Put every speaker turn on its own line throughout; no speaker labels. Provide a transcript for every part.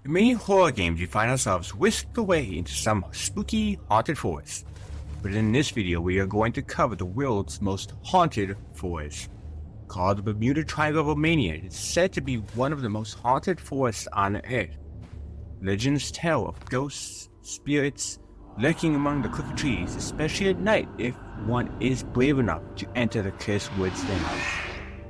In many horror games, we find ourselves whisked away into some spooky, haunted forest. But in this video, we are going to cover the world's most haunted forest. Called the Bermuda Triangle of Romania, it is said to be one of the most haunted forests on Earth. Legends tell of ghosts, spirits, lurking among the crooked trees, especially at night if one is brave enough to enter the cursed woods then.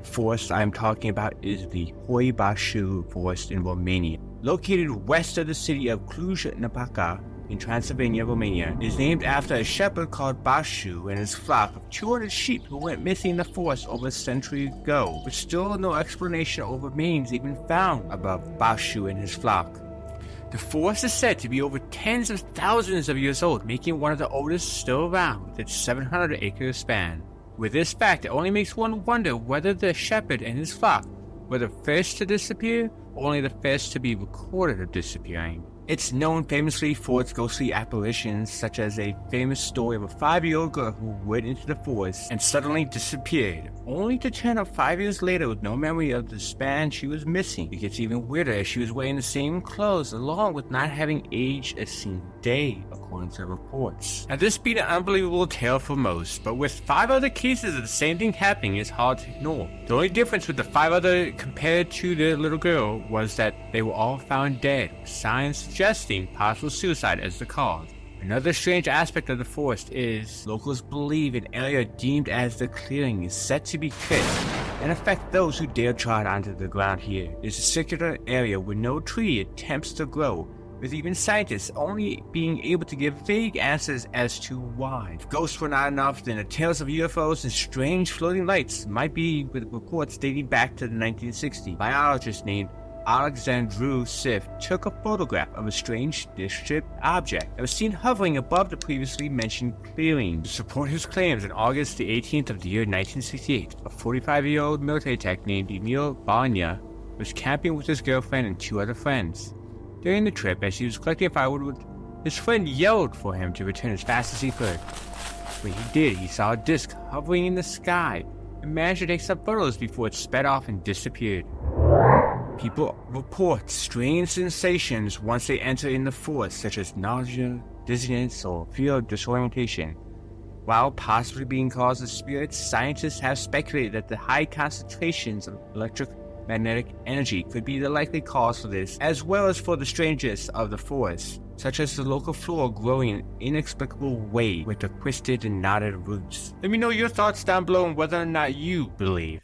The forest I am talking about is the Hoibașu Forest in Romania. Located west of the city of Cluj-Napoca in Transylvania, Romania, is named after a shepherd called Bașu and his flock of 200 sheep who went missing in the forest over a century ago, but still no explanation or remains even found above Bașu and his flock. The forest is said to be over tens of thousands of years old, making it one of the oldest still around with its 700-acre span. With this fact, it only makes one wonder whether the shepherd and his flock were the first to disappear or only the first to be recorded of disappearing. It's known famously for its ghostly apparitions, such as a famous story of a 5-year-old girl who went into the forest and suddenly disappeared, only to turn up 5 years later with no memory of the span she was missing. It gets even weirder as she was wearing the same clothes along with not having aged a single day, according to reports. Now this being an unbelievable tale for most, but with 5 other cases of the same thing happening, it's hard to ignore. The only difference with the 5 other compared to the little girl was that they were all found dead, with signs suggesting possible suicide as the cause. Another strange aspect of the forest is locals believe an area deemed as the clearing is said to be cursed and affect those who dare trod onto the ground here. It is a circular area where no tree attempts to grow, with even scientists only being able to give vague answers as to why. If ghosts were not enough, then the tales of UFOs and strange floating lights might be, with reports dating back to the 1960s. Biologist named Alexandru Sif took a photograph of a strange disc-shaped object that was seen hovering above the previously mentioned clearing. To support his claims, on August the 18th of the year 1968, a 45-year-old military tech named Emil Banya was camping with his girlfriend and 2 other friends. During the trip, as he was collecting firewood, his friend yelled for him to return as fast as he could. When he did, he saw a disc hovering in the sky and managed to take some photos before it sped off and disappeared. People report strange sensations once they enter in the forest, such as nausea, dizziness, or fear of disorientation. While possibly being caused by spirits, scientists have speculated that the high concentrations of electromagnetic energy could be the likely cause for this, as well as for the strangeness of the forest, such as the local flora growing in an inexplicable way with the twisted and knotted roots. Let me know your thoughts down below on whether or not you believe